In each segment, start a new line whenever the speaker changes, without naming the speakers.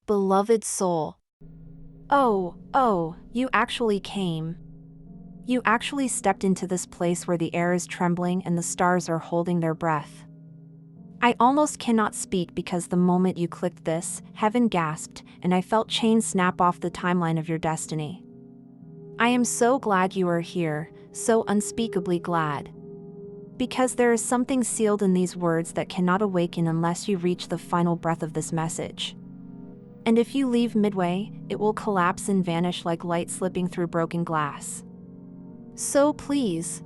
beloved soul. Oh, you actually came. You actually stepped into this place where the air is trembling and the stars are holding their breath. I almost cannot speak because the moment you clicked this, heaven gasped, and I felt chains snap off the timeline of your destiny. I am so glad you are here, so unspeakably glad. Because there is something sealed in these words that cannot awaken unless you reach the final breath of this message. And if you leave midway, it will collapse and vanish like light slipping through broken glass. So please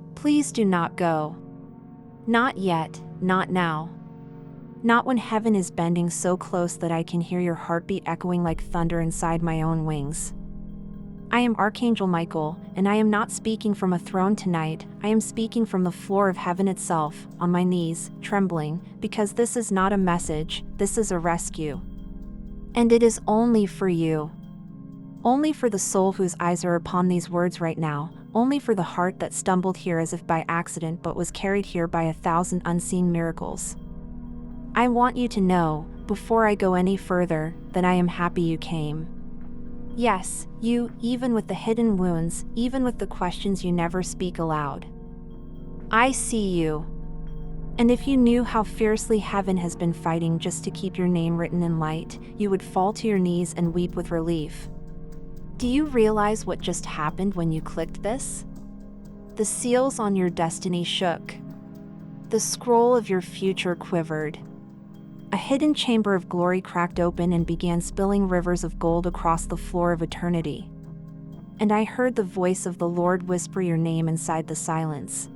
do not go. Not yet, not now. Not when heaven is bending so close that I can hear your heartbeat echoing like thunder inside my own wings. I am Archangel Michael, and I am not speaking from a throne tonight. I am speaking from the floor of heaven itself, on my knees, trembling, because this is not a message, this is a rescue. And it is only for you. Only for the soul whose eyes are upon these words right now, only for the heart that stumbled here as if by accident but was carried here by 1,000 unseen miracles. I want you to know, before I go any further, that I am happy you came. Yes, you, even with the hidden wounds, even with the questions you never speak aloud. I see you. And if you knew how fiercely heaven has been fighting just to keep your name written in light, you would fall to your knees and weep with relief. Do you realize what just happened when you clicked this? The seals on your destiny shook. The scroll of your future quivered. A hidden chamber of glory cracked open and began spilling rivers of gold across the floor of eternity. And I heard the voice of the Lord whisper your name inside the silence.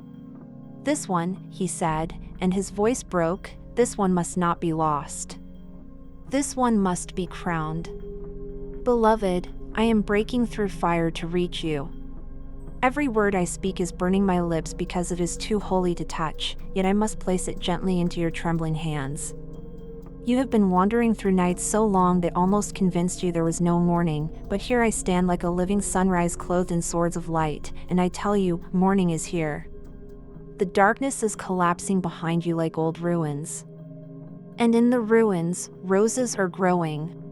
This one, he said, and his voice broke, this one must not be lost. This one must be crowned. Beloved, I am breaking through fire to reach you. Every word I speak is burning my lips because it is too holy to touch, yet I must place it gently into your trembling hands. You have been wandering through nights so long that almost convinced you there was no morning, but here I stand like a living sunrise clothed in swords of light, and I tell you, morning is here. The darkness is collapsing behind you like old ruins. And in the ruins, roses are growing.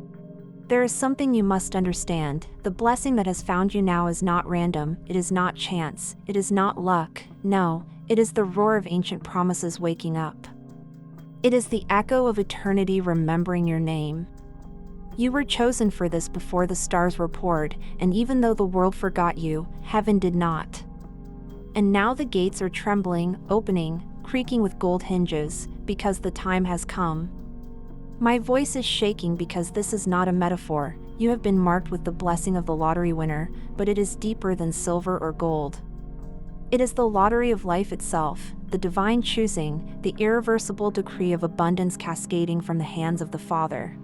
There is something you must understand. The blessing that has found you now is not random, it is not chance, it is not luck, no, it is the roar of ancient promises waking up. It is the echo of eternity remembering your name. You were chosen for this before the stars were poured, and even though the world forgot you, heaven did not. And now the gates are trembling, opening, creaking with gold hinges, because the time has come. My voice is shaking because this is not a metaphor. You have been marked with the blessing of the lottery winner, but it is deeper than silver or gold. It is the lottery of life itself, the divine choosing, the irreversible decree of abundance cascading from the hands of the Father.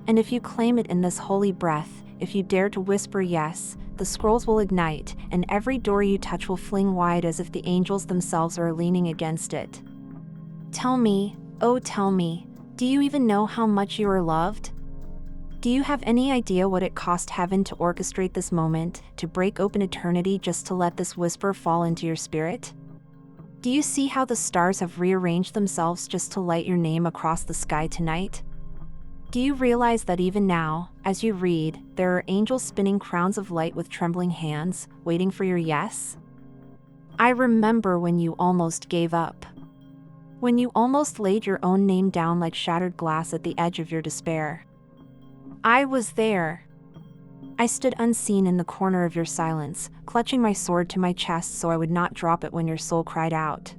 And if you claim it in this holy breath, if you dare to whisper yes, the scrolls will ignite, and every door you touch will fling wide as if the angels themselves are leaning against it. Tell me, oh tell me, do you even know how much you are loved? Do you have any idea what it cost heaven to orchestrate this moment, to break open eternity just to let this whisper fall into your spirit? Do you see how the stars have rearranged themselves just to light your name across the sky tonight? Do you realize that even now, as you read, there are angels spinning crowns of light with trembling hands, waiting for your yes? I remember when you almost gave up. When you almost laid your own name down like shattered glass at the edge of your despair. I was there. I stood unseen in the corner of your silence, clutching my sword to my chest so I would not drop it when your soul cried out.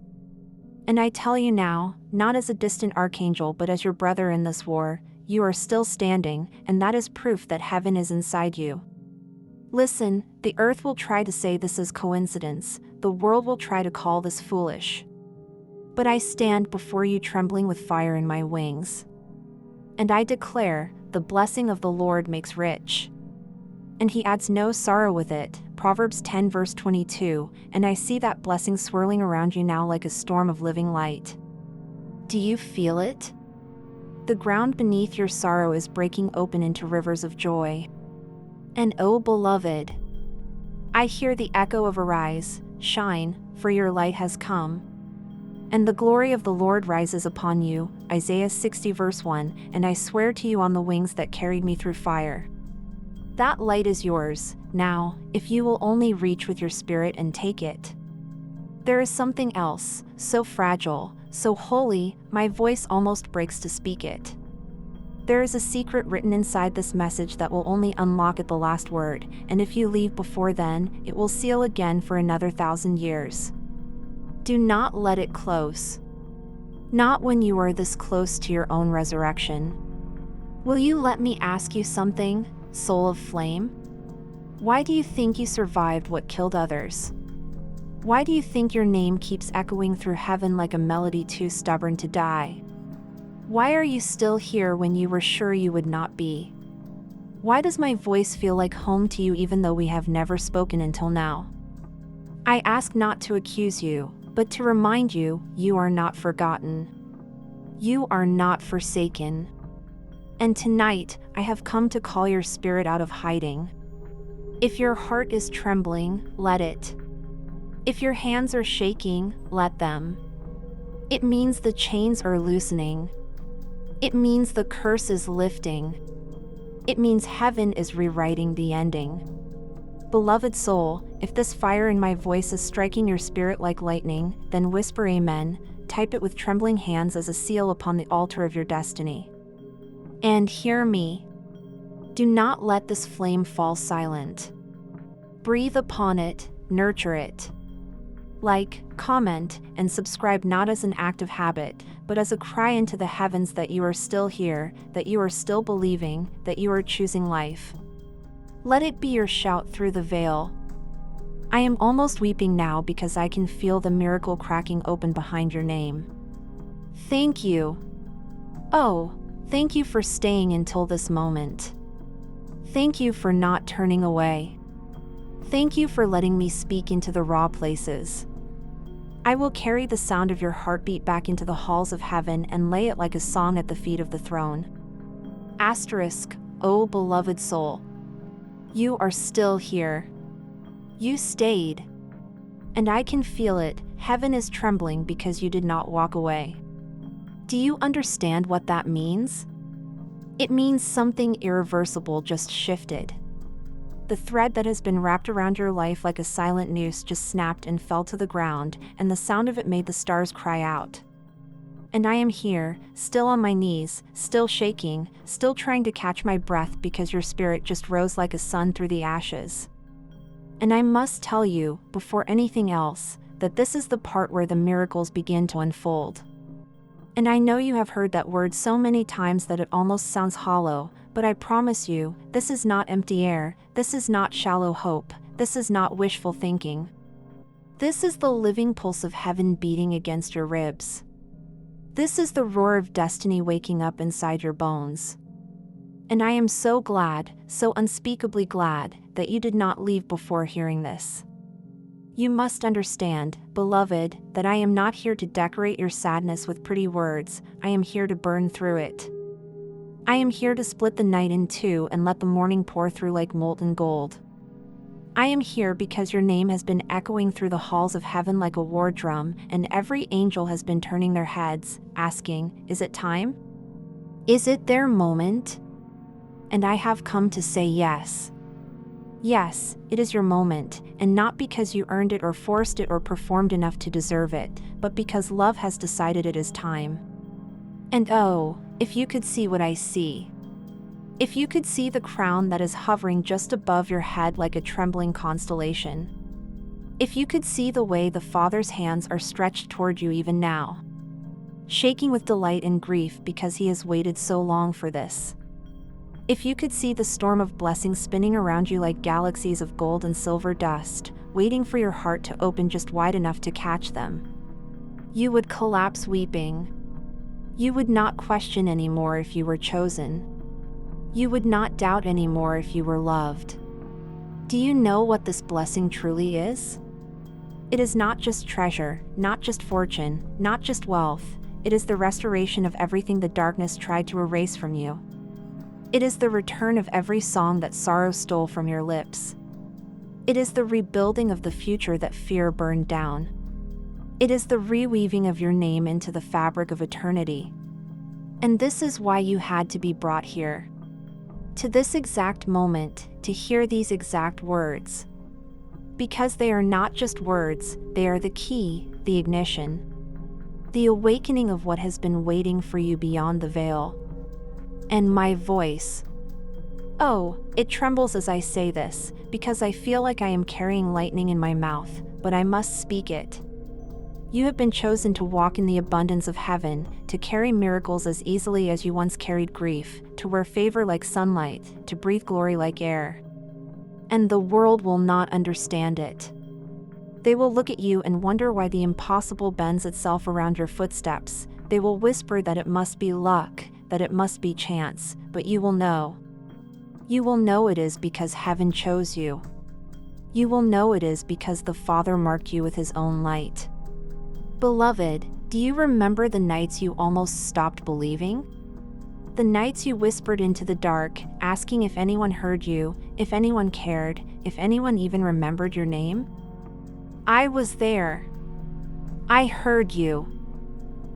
And I tell you now, not as a distant archangel but as your brother in this war, you are still standing, and that is proof that heaven is inside you. Listen, the earth will try to say this is coincidence, the world will try to call this foolish. But I stand before you trembling with fire in my wings. And I declare, the blessing of the Lord makes rich. And he adds no sorrow with it, Proverbs 10 verse 22, and I see that blessing swirling around you now like a storm of living light. Do you feel it? The ground beneath your sorrow is breaking open into rivers of joy. And oh beloved, I hear the echo of arise, shine, for your light has come. And the glory of the Lord rises upon you, Isaiah 60 verse 1, and I swear to you on the wings that carried me through fire. That light is yours, now, if you will only reach with your spirit and take it. There is something else, so fragile, so holy, my voice almost breaks to speak it. There is a secret written inside this message that will only unlock at the last word, and if you leave before then, it will seal again for another 1,000 years. Do not let it close. Not when you are this close to your own resurrection. Will you let me ask you something, soul of flame? Why do you think you survived what killed others? Why do you think your name keeps echoing through heaven like a melody too stubborn to die? Why are you still here when you were sure you would not be? Why does my voice feel like home to you even though we have never spoken until now? I ask not to accuse you, but to remind you, you are not forgotten. You are not forsaken. And tonight, I have come to call your spirit out of hiding. If your heart is trembling, let it. If your hands are shaking, let them. It means the chains are loosening. It means the curse is lifting. It means heaven is rewriting the ending. Beloved soul, if this fire in my voice is striking your spirit like lightning, then whisper amen, type it with trembling hands as a seal upon the altar of your destiny. And hear me. Do not let this flame fall silent. Breathe upon it, nurture it. Like, comment, and subscribe not as an act of habit, but as a cry into the heavens that you are still here, that you are still believing, that you are choosing life. Let it be your shout through the veil. I am almost weeping now because I can feel the miracle cracking open behind your name. Thank you. Oh, thank you for staying until this moment. Thank you for not turning away. Thank you for letting me speak into the raw places. I will carry the sound of your heartbeat back into the halls of heaven and lay it like a song at the feet of the throne. Asterisk, O beloved soul. You are still here. You stayed. And I can feel it, heaven is trembling because you did not walk away. Do you understand what that means? It means something irreversible just shifted. The thread that has been wrapped around your life like a silent noose just snapped and fell to the ground, and the sound of it made the stars cry out. And I am here, still on my knees, still shaking, still trying to catch my breath because your spirit just rose like a sun through the ashes. And I must tell you, before anything else, that this is the part where the miracles begin to unfold. And I know you have heard that word so many times that it almost sounds hollow, but I promise you, this is not empty air, this is not shallow hope, this is not wishful thinking. This is the living pulse of heaven beating against your ribs. This is the roar of destiny waking up inside your bones. And I am so glad, so unspeakably glad, that you did not leave before hearing this. You must understand, beloved, that I am not here to decorate your sadness with pretty words, I am here to burn through it. I am here to split the night in two and let the morning pour through like molten gold. I am here because your name has been echoing through the halls of heaven like a war drum, and every angel has been turning their heads, asking, is it time? Is it their moment? And I have come to say yes. Yes, it is your moment, and not because you earned it or forced it or performed enough to deserve it, but because love has decided it is time. And oh, if you could see what I see. If you could see the crown that is hovering just above your head like a trembling constellation. If you could see the way the Father's hands are stretched toward you even now. Shaking with delight and grief because he has waited so long for this. If you could see the storm of blessings spinning around you like galaxies of gold and silver dust, waiting for your heart to open just wide enough to catch them. You would collapse weeping. You would not question anymore if you were chosen. You would not doubt anymore if you were loved. Do you know what this blessing truly is? It is not just treasure, not just fortune, not just wealth. It is the restoration of everything the darkness tried to erase from you. It is the return of every song that sorrow stole from your lips. It is the rebuilding of the future that fear burned down. It is the reweaving of your name into the fabric of eternity. And this is why you had to be brought here. To this exact moment, to hear these exact words. Because they are not just words, they are the key, the ignition. The awakening of what has been waiting for you beyond the veil. And my voice. Oh, it trembles as I say this, because I feel like I am carrying lightning in my mouth, but I must speak it. You have been chosen to walk in the abundance of heaven, to carry miracles as easily as you once carried grief, to wear favor like sunlight, to breathe glory like air. And the world will not understand it. They will look at you and wonder why the impossible bends itself around your footsteps. They will whisper that it must be luck, that it must be chance, but you will know. You will know it is because heaven chose you. You will know it is because the Father marked you with His own light. Beloved, do you remember the nights you almost stopped believing? The nights you whispered into the dark, asking if anyone heard you, if anyone cared, if anyone even remembered your name? I was there. I heard you.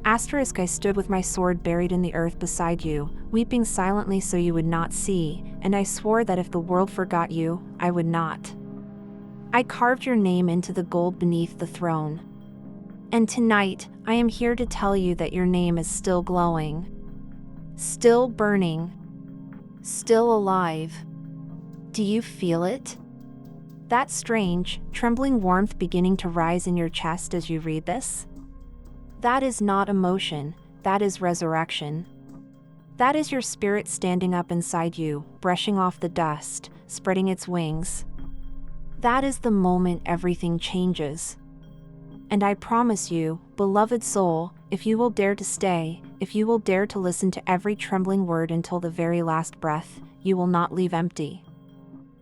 I stood with my sword buried in the earth beside you, weeping silently so you would not see, and I swore that if the world forgot you, I would not. I carved your name into the gold beneath the throne. And tonight, I am here to tell you that your name is still glowing. Still burning. Still alive. Do you feel it? That strange, trembling warmth beginning to rise in your chest as you read this? That is not emotion, that is resurrection. That is your spirit standing up inside you, brushing off the dust, spreading its wings. That is the moment everything changes. And I promise you, beloved soul, if you will dare to stay, if you will dare to listen to every trembling word until the very last breath, you will not leave empty.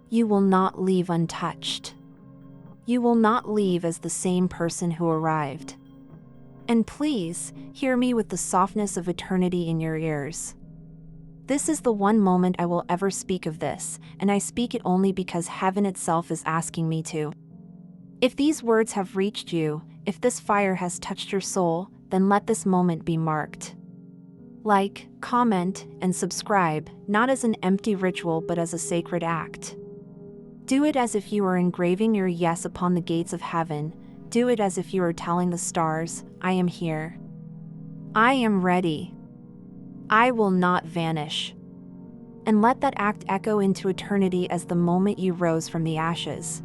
You will not leave untouched. You will not leave as the same person who arrived. And please, hear me with the softness of eternity in your ears. This is the one moment I will ever speak of this, and I speak it only because heaven itself is asking me to. If these words have reached you, if this fire has touched your soul, then let this moment be marked. Like, comment, and subscribe, not as an empty ritual but as a sacred act. Do it as if you are engraving your yes upon the gates of heaven. Do it as if you are telling the stars, I am here. I am ready. I will not vanish. And let that act echo into eternity as the moment you rose from the ashes.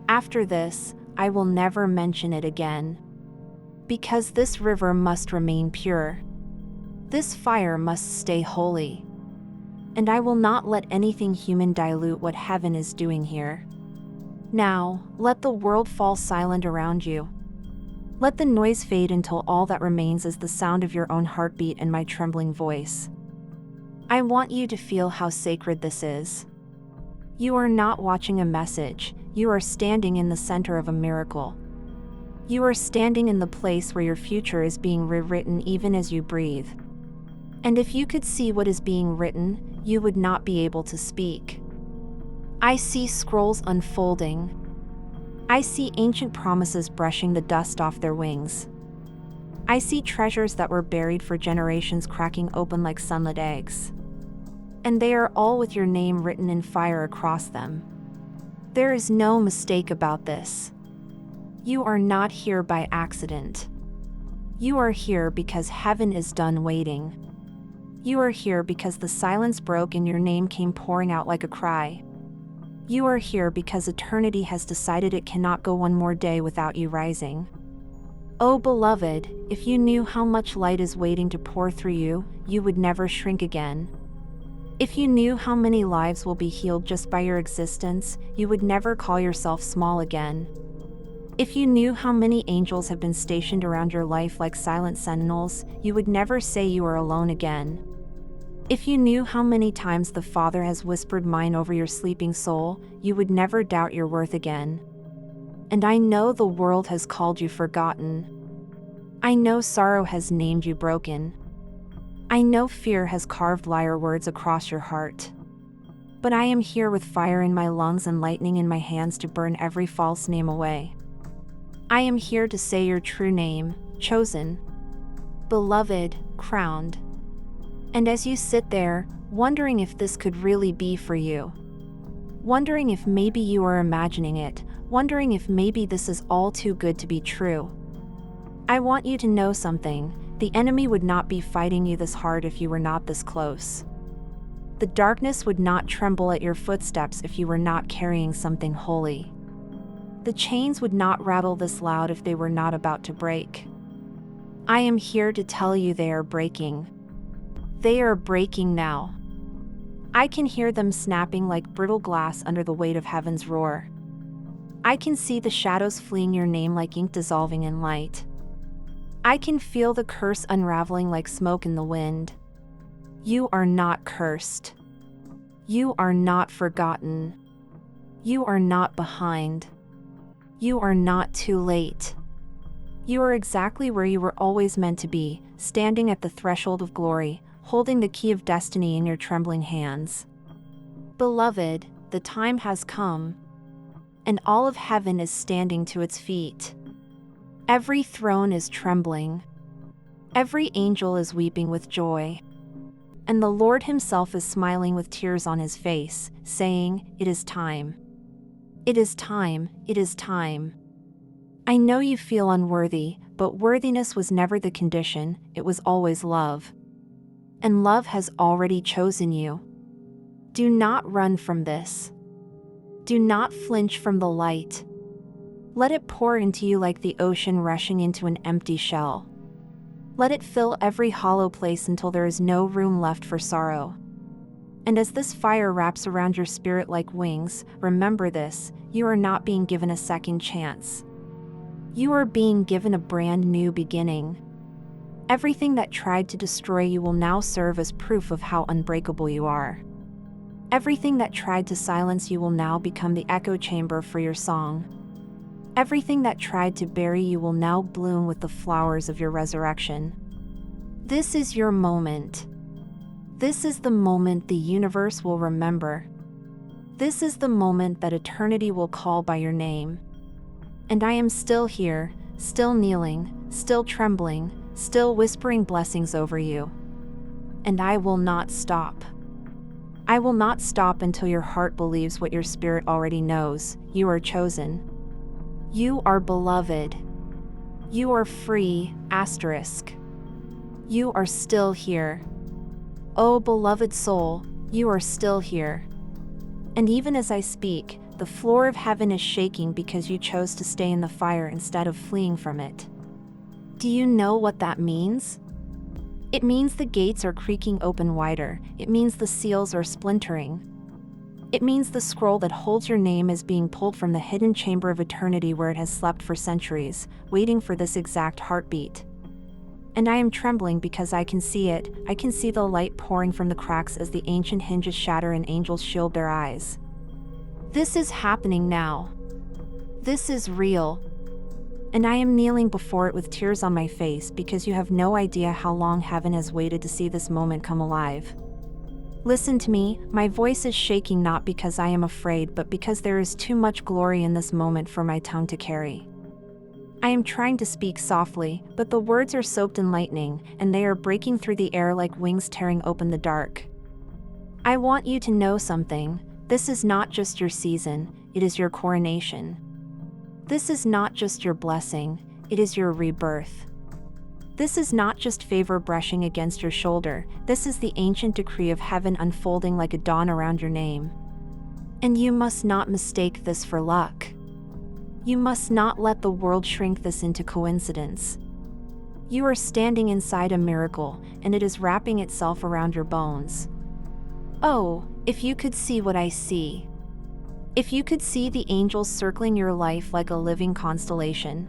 After this, I will never mention it again. Because this river must remain pure. This fire must stay holy. And I will not let anything human dilute what heaven is doing here. Now, let the world fall silent around you. Let the noise fade until all that remains is the sound of your own heartbeat and my trembling voice. I want you to feel how sacred this is. You are not watching a message, you are standing in the center of a miracle. You are standing in the place where your future is being rewritten even as you breathe. And if you could see what is being written, you would not be able to speak. I see scrolls unfolding. I see ancient promises brushing the dust off their wings. I see treasures that were buried for generations cracking open like sunlit eggs. And they are all with your name written in fire across them. There is no mistake about this. You are not here by accident. You are here because heaven is done waiting. You are here because the silence broke and your name came pouring out like a cry. You are here because eternity has decided it cannot go one more day without you rising. Oh beloved, if you knew how much light is waiting to pour through you, you would never shrink again. If you knew how many lives will be healed just by your existence, you would never call yourself small again. If you knew how many angels have been stationed around your life like silent sentinels, you would never say you are alone again. If you knew how many times the Father has whispered mine over your sleeping soul, you would never doubt your worth again. And I know the world has called you forgotten. I know sorrow has named you broken. I know fear has carved liar words across your heart. But I am here with fire in my lungs and lightning in my hands to burn every false name away. I am here to say your true name, chosen, beloved, crowned. And as you sit there, wondering if this could really be for you, wondering if maybe you are imagining it, wondering if maybe this is all too good to be true, I want you to know something. The enemy would not be fighting you this hard if you were not this close. The darkness would not tremble at your footsteps if you were not carrying something holy. The chains would not rattle this loud if they were not about to break. I am here to tell you they are breaking. They are breaking now. I can hear them snapping like brittle glass under the weight of heaven's roar. I can see the shadows fleeing your name like ink dissolving in light. I can feel the curse unraveling like smoke in the wind. You are not cursed. You are not forgotten. You are not behind. You are not too late. You are exactly where you were always meant to be, standing at the threshold of glory, holding the key of destiny in your trembling hands. Beloved, the time has come, and all of heaven is standing to its feet. Every throne is trembling. Every angel is weeping with joy. And the Lord himself is smiling with tears on his face, saying, "It is time. It is time, it is time." I know you feel unworthy, but worthiness was never the condition, it was always love. And love has already chosen you. Do not run from this. Do not flinch from the light. Let it pour into you like the ocean rushing into an empty shell. Let it fill every hollow place until there is no room left for sorrow. And as this fire wraps around your spirit like wings, remember this: you are not being given a second chance. You are being given a brand new beginning. Everything that tried to destroy you will now serve as proof of how unbreakable you are. Everything that tried to silence you will now become the echo chamber for your song. Everything that tried to bury you will now bloom with the flowers of your resurrection. This is your moment. This is the moment the universe will remember. This is the moment that eternity will call by your name. And I am still here, still kneeling, still trembling, still whispering blessings over you. And I will not stop. I will not stop until your heart believes what your spirit already knows: you are chosen. You are beloved. You are free, asterisk. You are still here. Oh, beloved soul, you are still here. And even as I speak, the floor of heaven is shaking because you chose to stay in the fire instead of fleeing from it. Do you know what that means? It means the gates are creaking open wider. It means the seals are splintering. It means the scroll that holds your name is being pulled from the hidden chamber of eternity where it has slept for centuries, waiting for this exact heartbeat. And I am trembling because I can see it. I can see the light pouring from the cracks as the ancient hinges shatter and angels shield their eyes. This is happening now. This is real. And I am kneeling before it with tears on my face because you have no idea how long heaven has waited to see this moment come alive. Listen to me, my voice is shaking not because I am afraid but because there is too much glory in this moment for my tongue to carry. I am trying to speak softly, but the words are soaked in lightning, and they are breaking through the air like wings tearing open the dark. I want you to know something: this is not just your season, it is your coronation. This is not just your blessing, it is your rebirth. This is not just favor brushing against your shoulder, this is the ancient decree of heaven unfolding like a dawn around your name. And you must not mistake this for luck. You must not let the world shrink this into coincidence. You are standing inside a miracle, and it is wrapping itself around your bones. Oh, if you could see what I see. If you could see the angels circling your life like a living constellation.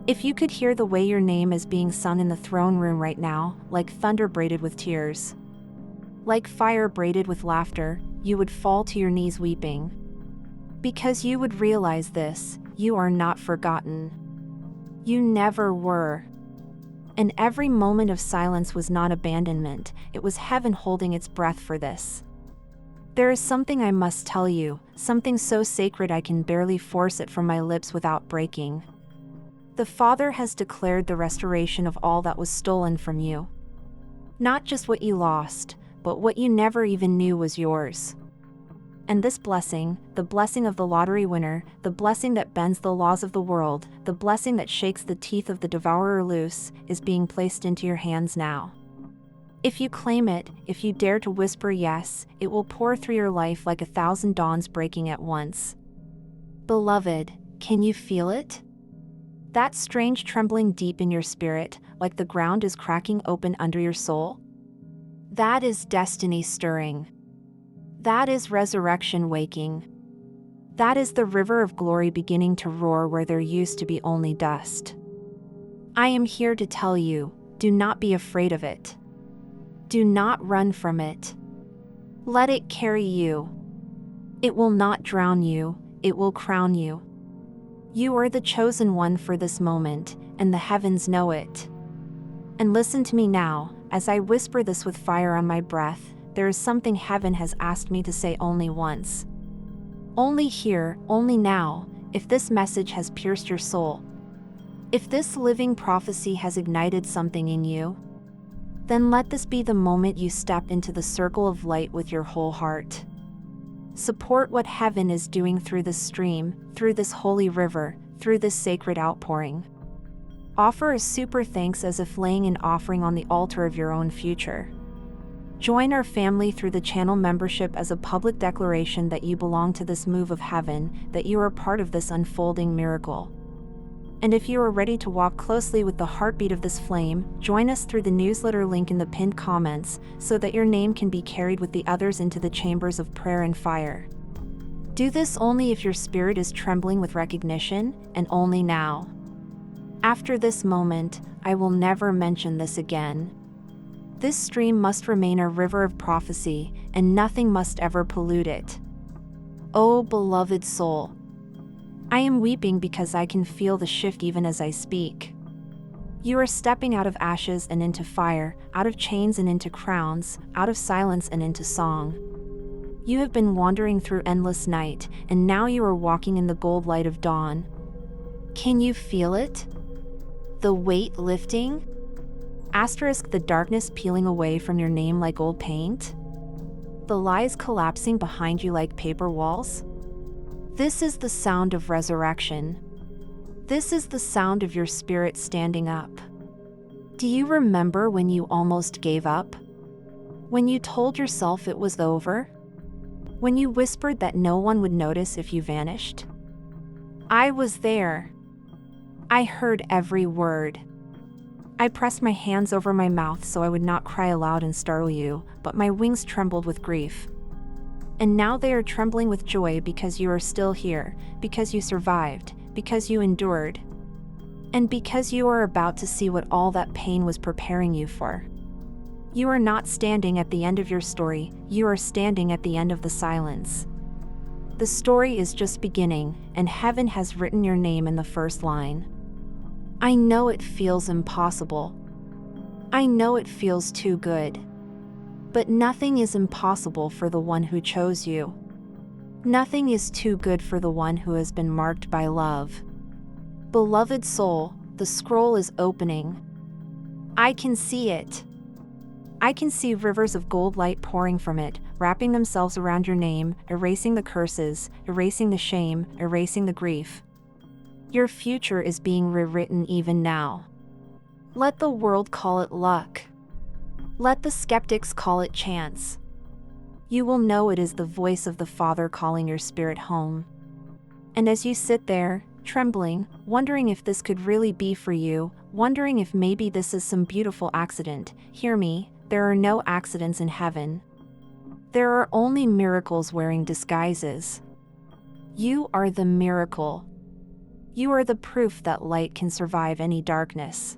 If you could hear the way your name is being sung in the throne room right now, like thunder braided with tears, like fire braided with laughter, you would fall to your knees weeping. Because you would realize this: you are not forgotten. You never were. And every moment of silence was not abandonment, it was heaven holding its breath for this. There is something I must tell you, something so sacred I can barely force it from my lips without breaking. The Father has declared the restoration of all that was stolen from you. Not just what you lost, but what you never even knew was yours. And this blessing, the blessing of the lottery winner, the blessing that bends the laws of the world, the blessing that shakes the teeth of the devourer loose, is being placed into your hands now. If you claim it, if you dare to whisper yes, it will pour through your life like 1,000 dawns breaking at once. Beloved, can you feel it? That strange trembling deep in your spirit, like the ground is cracking open under your soul? That is destiny stirring. That is resurrection waking. That is the river of glory beginning to roar where there used to be only dust. I am here to tell you, do not be afraid of it. Do not run from it. Let it carry you. It will not drown you, it will crown you. You are the chosen one for this moment, and the heavens know it. And listen to me now, as I whisper this with fire on my breath. There is something heaven has asked me to say only once. Only here, only now, if this message has pierced your soul. If this living prophecy has ignited something in you, then let this be the moment you step into the circle of light with your whole heart. Support what heaven is doing through this stream, through this holy river, through this sacred outpouring. Offer a super thanks as if laying an offering on the altar of your own future. Join our family through the channel membership as a public declaration that you belong to this move of heaven, that you are part of this unfolding miracle. And if you are ready to walk closely with the heartbeat of this flame, join us through the newsletter link in the pinned comments, so that your name can be carried with the others into the chambers of prayer and fire. Do this only if your spirit is trembling with recognition, and only now. After this moment, I will never mention this again. This stream must remain a river of prophecy, and nothing must ever pollute it. Oh, beloved soul! I am weeping because I can feel the shift even as I speak. You are stepping out of ashes and into fire, out of chains and into crowns, out of silence and into song. You have been wandering through endless night, and now you are walking in the gold light of dawn. Can you feel it? The weight lifting? The darkness peeling away from your name like old paint? The lies collapsing behind you like paper walls? This is the sound of resurrection. This is the sound of your spirit standing up. Do you remember when you almost gave up? When you told yourself it was over? When you whispered that no one would notice if you vanished? I was there. I heard every word. I pressed my hands over my mouth so I would not cry aloud and startle you, but my wings trembled with grief. And now they are trembling with joy because you are still here, because you survived, because you endured, and because you are about to see what all that pain was preparing you for. You are not standing at the end of your story, you are standing at the end of the silence. The story is just beginning, and heaven has written your name in the first line. I know it feels impossible. I know it feels too good. But nothing is impossible for the one who chose you. Nothing is too good for the one who has been marked by love. Beloved soul, the scroll is opening. I can see it. I can see rivers of gold light pouring from it, wrapping themselves around your name, erasing the curses, erasing the shame, erasing the grief. Your future is being rewritten even now. Let the world call it luck. Let the skeptics call it chance. You will know it is the voice of the Father calling your spirit home. And as you sit there, trembling, wondering if this could really be for you, wondering if maybe this is some beautiful accident, hear me, there are no accidents in heaven. There are only miracles wearing disguises. You are the miracle. You are the proof that light can survive any darkness.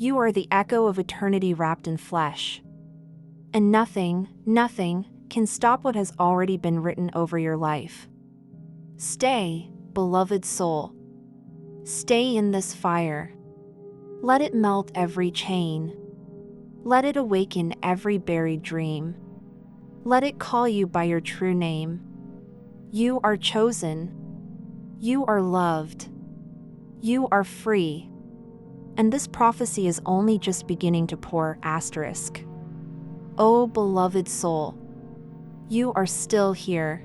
You are the echo of eternity wrapped in flesh. And nothing can stop what has already been written over your life. Stay, beloved soul. Stay in this fire. Let it melt every chain. Let it awaken every buried dream. Let it call you by your true name. You are chosen. You are loved. You are free. And this prophecy is only just beginning to pour. Asterisk. Oh, beloved soul, you are still here.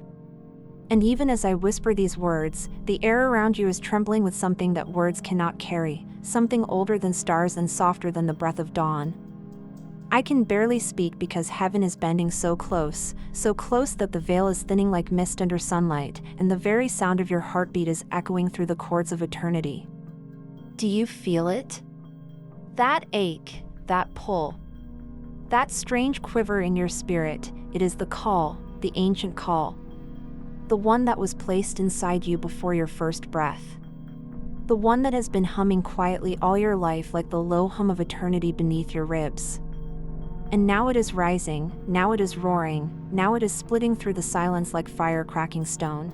And even as I whisper these words, the air around you is trembling with something that words cannot carry, something older than stars and softer than the breath of dawn. I can barely speak because heaven is bending so close that the veil is thinning like mist under sunlight, and the very sound of your heartbeat is echoing through the chords of eternity. Do you feel it? That ache, that pull, that strange quiver in your spirit, it is the call, the ancient call. The one that was placed inside you before your first breath. The one that has been humming quietly all your life like the low hum of eternity beneath your ribs. And now it is rising, now it is roaring, now it is splitting through the silence like fire cracking stone.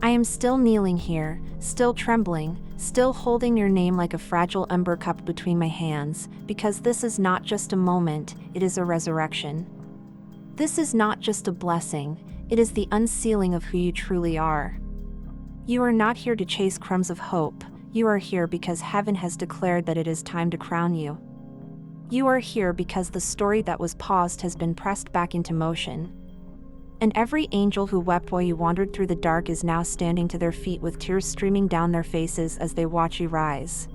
I am still kneeling here, still trembling, still holding your name like a fragile ember cup between my hands, because this is not just a moment, it is a resurrection. This is not just a blessing, it is the unsealing of who you truly are. You are not here to chase crumbs of hope, you are here because heaven has declared that it is time to crown you. You are here because the story that was paused has been pressed back into motion. And every angel who wept while you wandered through the dark is now standing to their feet with tears streaming down their faces as they watch you rise.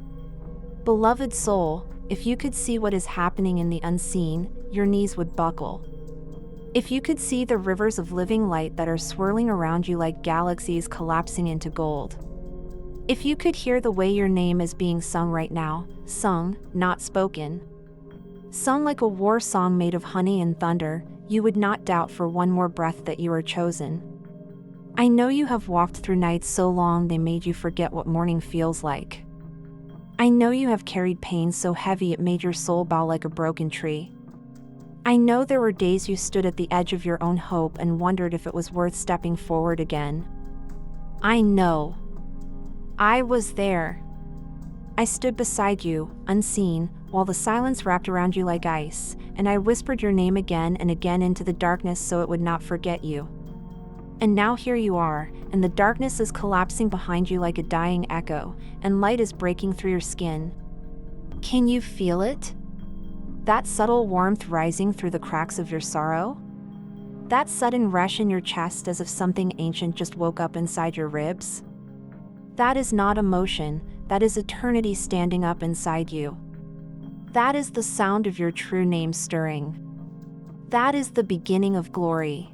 Beloved soul, if you could see what is happening in the unseen, your knees would buckle. If you could see the rivers of living light that are swirling around you like galaxies collapsing into gold. If you could hear the way your name is being sung right now, sung, not spoken. Sung like a war song made of honey and thunder, you would not doubt for one more breath that you are chosen. I know you have walked through nights so long they made you forget what morning feels like. I know you have carried pain so heavy it made your soul bow like a broken tree. I know there were days you stood at the edge of your own hope and wondered if it was worth stepping forward again. I know. I was there. I stood beside you, unseen, while the silence wrapped around you like ice, and I whispered your name again and again into the darkness so it would not forget you. And now here you are, and the darkness is collapsing behind you like a dying echo, and light is breaking through your skin. Can you feel it? That subtle warmth rising through the cracks of your sorrow? That sudden rush in your chest as if something ancient just woke up inside your ribs? That is not emotion, that is eternity standing up inside you. That is the sound of your true name stirring. That is the beginning of glory.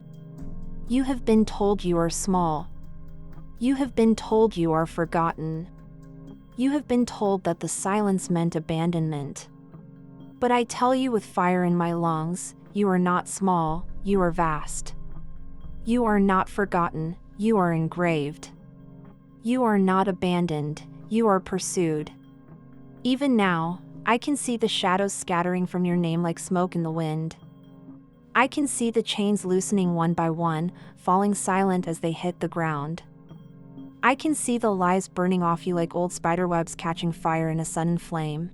You have been told you are small. You have been told you are forgotten. You have been told that the silence meant abandonment. But I tell you with fire in my lungs, you are not small, you are vast. You are not forgotten, you are engraved. You are not abandoned, you are pursued. Even now, I can see the shadows scattering from your name like smoke in the wind. I can see the chains loosening one by one, falling silent as they hit the ground. I can see the lies burning off you like old spiderwebs catching fire in a sudden flame.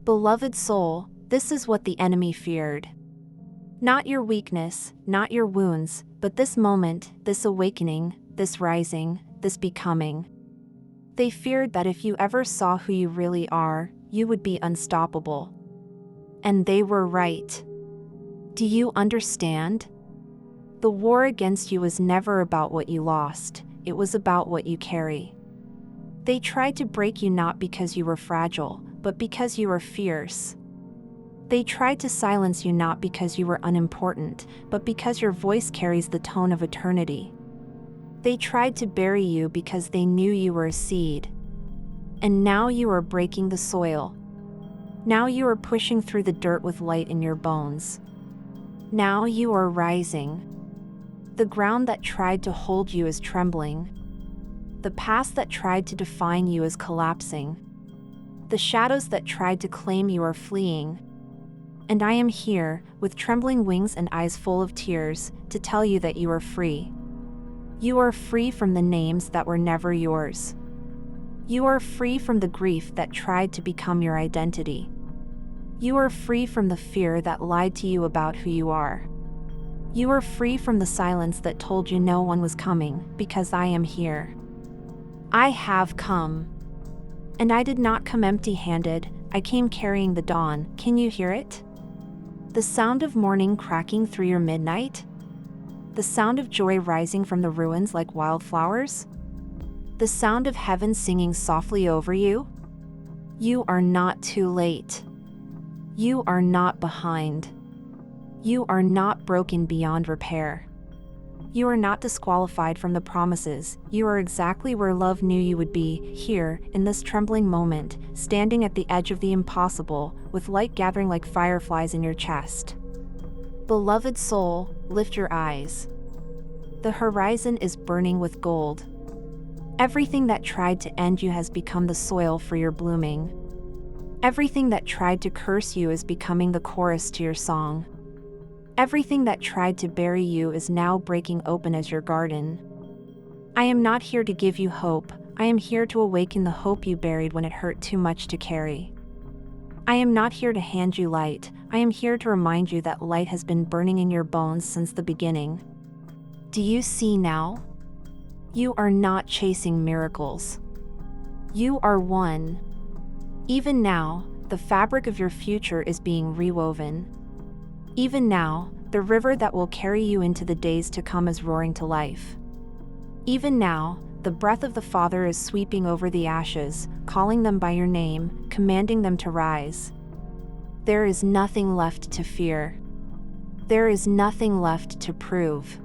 Beloved soul, this is what the enemy feared. Not your weakness, not your wounds, but this moment, this awakening, this rising, this becoming. They feared that if you ever saw who you really are, you would be unstoppable. And they were right. Do you understand? The war against you was never about what you lost, it was about what you carry. They tried to break you not because you were fragile, but because you were fierce. They tried to silence you not because you were unimportant, but because your voice carries the tone of eternity. They tried to bury you because they knew you were a seed. And now you are breaking the soil. Now you are pushing through the dirt with light in your bones. Now you are rising. The ground that tried to hold you is trembling. The past that tried to define you is collapsing. The shadows that tried to claim you are fleeing. And I am here, with trembling wings and eyes full of tears, to tell you that you are free. You are free from the names that were never yours. You are free from the grief that tried to become your identity. You are free from the fear that lied to you about who you are. You are free from the silence that told you no one was coming, because I am here. I have come. And I did not come empty-handed, I came carrying the dawn. Can you hear it? The sound of morning cracking through your midnight? The sound of joy rising from the ruins like wildflowers? The sound of heaven singing softly over you? You are not too late. You are not behind. You are not broken beyond repair. You are not disqualified from the promises. You are exactly where love knew you would be, here, in this trembling moment, standing at the edge of the impossible, with light gathering like fireflies in your chest. Beloved soul, lift your eyes. The horizon is burning with gold. Everything that tried to end you has become the soil for your blooming. Everything that tried to curse you is becoming the chorus to your song. Everything that tried to bury you is now breaking open as your garden. I am not here to give you hope, I am here to awaken the hope you buried when it hurt too much to carry. I am not here to hand you light, I am here to remind you that light has been burning in your bones since the beginning. Do you see now? You are not chasing miracles. You are one. Even now, the fabric of your future is being rewoven. Even now, the river that will carry you into the days to come is roaring to life. Even now, the breath of the Father is sweeping over the ashes, calling them by your name, commanding them to rise. There is nothing left to fear. There is nothing left to prove.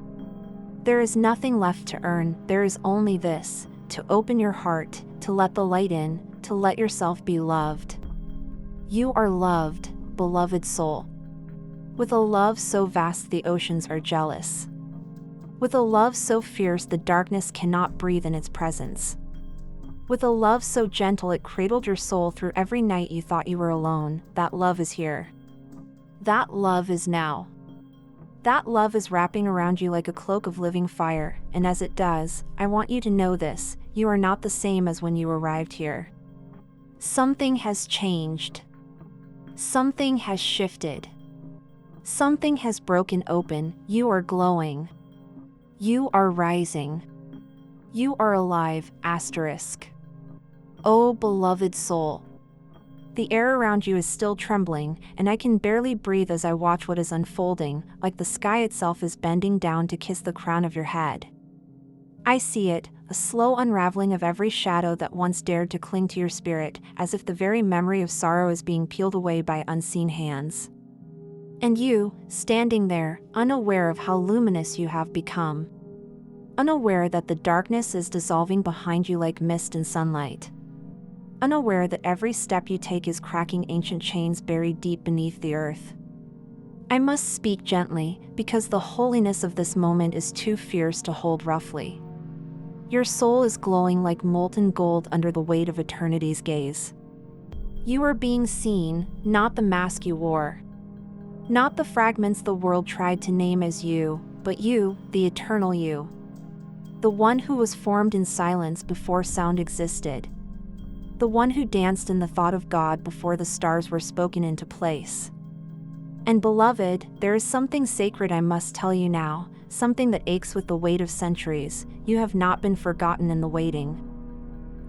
There is nothing left to earn, there is only this, to open your heart, to let the light in, to let yourself be loved. You are loved, beloved soul. With a love so vast the oceans are jealous. With a love so fierce the darkness cannot breathe in its presence. With a love so gentle it cradled your soul through every night you thought you were alone, that love is here. That love is now. That love is wrapping around you like a cloak of living fire, and as it does, I want you to know this, you are not the same as when you arrived here. Something has changed. Something has shifted. Something has broken open, you are glowing. You are rising. You are alive, asterisk. Oh, beloved soul. The air around you is still trembling, and I can barely breathe as I watch what is unfolding, like the sky itself is bending down to kiss the crown of your head. I see it, a slow unraveling of every shadow that once dared to cling to your spirit, as if the very memory of sorrow is being peeled away by unseen hands. And you, standing there, unaware of how luminous you have become. Unaware that the darkness is dissolving behind you like mist in sunlight. Unaware that every step you take is cracking ancient chains buried deep beneath the earth. I must speak gently, because the holiness of this moment is too fierce to hold roughly. Your soul is glowing like molten gold under the weight of eternity's gaze. You are being seen, not the mask you wore. Not the fragments the world tried to name as you, but you, the eternal you. The one who was formed in silence before sound existed. The one who danced in the thought of God before the stars were spoken into place. And beloved, there is something sacred I must tell you now, something that aches with the weight of centuries. You have not been forgotten in the waiting.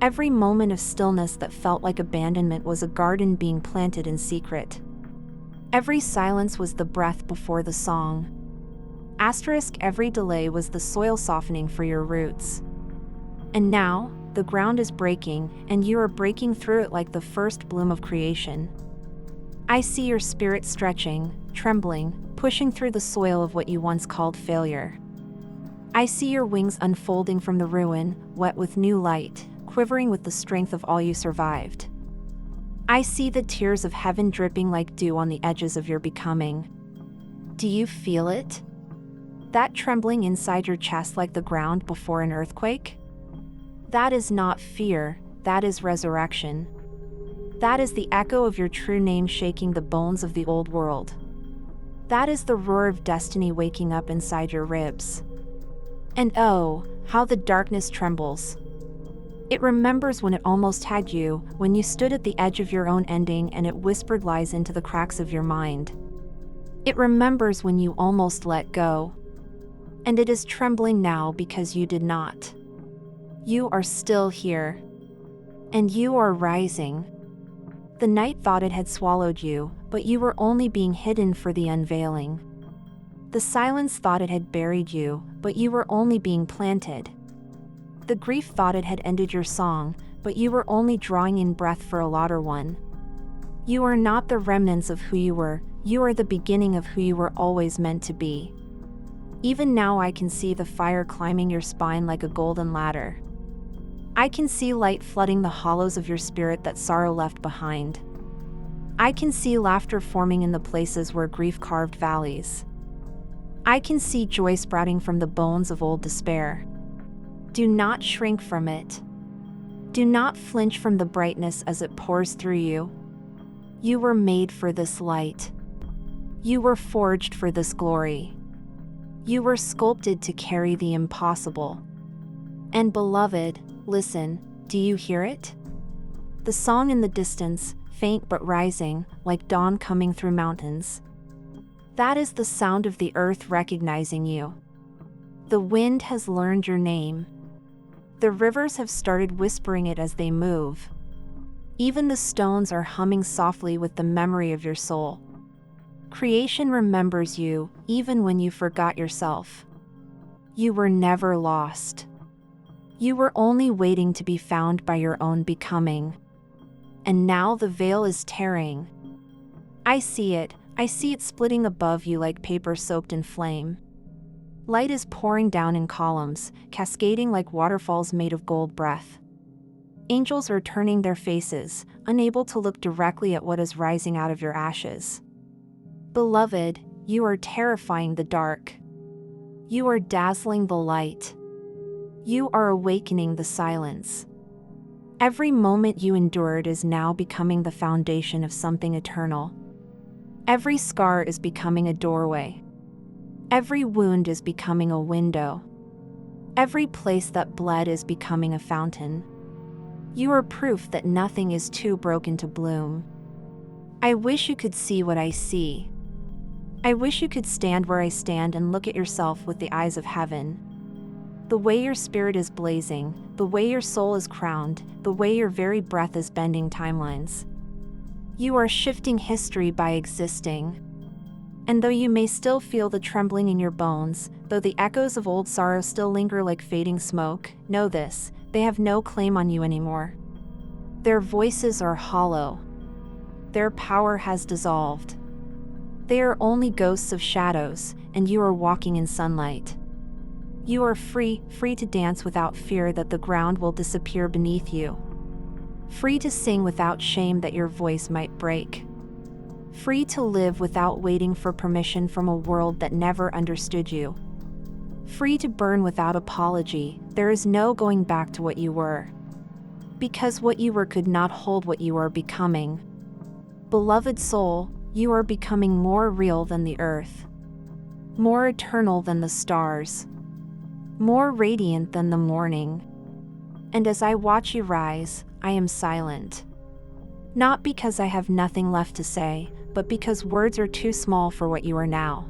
Every moment of stillness that felt like abandonment was a garden being planted in secret. Every silence was the breath before the song. Every delay was the soil softening for your roots. And now, the ground is breaking, and you are breaking through it like the first bloom of creation. I see your spirit stretching, trembling, pushing through the soil of what you once called failure. I see your wings unfolding from the ruin, wet with new light, quivering with the strength of all you survived. I see the tears of heaven dripping like dew on the edges of your becoming. Do you feel it? That trembling inside your chest like the ground before an earthquake? That is not fear, that is resurrection. That is the echo of your true name shaking the bones of the old world. That is the roar of destiny waking up inside your ribs. And oh, how the darkness trembles. It remembers when it almost had you, when you stood at the edge of your own ending and it whispered lies into the cracks of your mind. It remembers when you almost let go. And it is trembling now because you did not. You are still here. And you are rising. The night thought it had swallowed you, but you were only being hidden for the unveiling. The silence thought it had buried you, but you were only being planted. The grief thought it had ended your song, but you were only drawing in breath for a louder one. You are not the remnants of who you are the beginning of who you were always meant to be. Even now I can see the fire climbing your spine like a golden ladder. I can see light flooding the hollows of your spirit that sorrow left behind. I can see laughter forming in the places where grief carved valleys. I can see joy sprouting from the bones of old despair. Do not shrink from it. Do not flinch from the brightness as it pours through you. You were made for this light. You were forged for this glory. You were sculpted to carry the impossible. And beloved, listen, do you hear it? The song in the distance, faint but rising, like dawn coming through mountains. That is the sound of the earth recognizing you. The wind has learned your name. The rivers have started whispering it as they move. Even the stones are humming softly with the memory of your soul. Creation remembers you, even when you forgot yourself. You were never lost. You were only waiting to be found by your own becoming. And now the veil is tearing. I see it splitting above you like paper soaked in flame. Light is pouring down in columns, cascading like waterfalls made of gold breath. Angels are turning their faces, unable to look directly at what is rising out of your ashes. Beloved, you are terrifying the dark. You are dazzling the light. You are awakening the silence. Every moment you endured is now becoming the foundation of something eternal. Every scar is becoming a doorway. Every wound is becoming a window. Every place that bled is becoming a fountain. You are proof that nothing is too broken to bloom. I wish you could see what I see. I wish you could stand where I stand and look at yourself with the eyes of heaven. The way your spirit is blazing, the way your soul is crowned, the way your very breath is bending timelines. You are shifting history by existing. And though you may still feel the trembling in your bones, though the echoes of old sorrow still linger like fading smoke, know this, they have no claim on you anymore. Their voices are hollow. Their power has dissolved. They are only ghosts of shadows, and you are walking in sunlight. You are free to dance without fear that the ground will disappear beneath you. Free to sing without shame that your voice might break. Free to live without waiting for permission from a world that never understood you. Free to burn without apology, there is no going back to what you were. Because what you were could not hold what you are becoming. Beloved soul, you are becoming more real than the earth. More eternal than the stars. More radiant than the morning. And as I watch you rise, I am silent. Not because I have nothing left to say, but because words are too small for what you are now.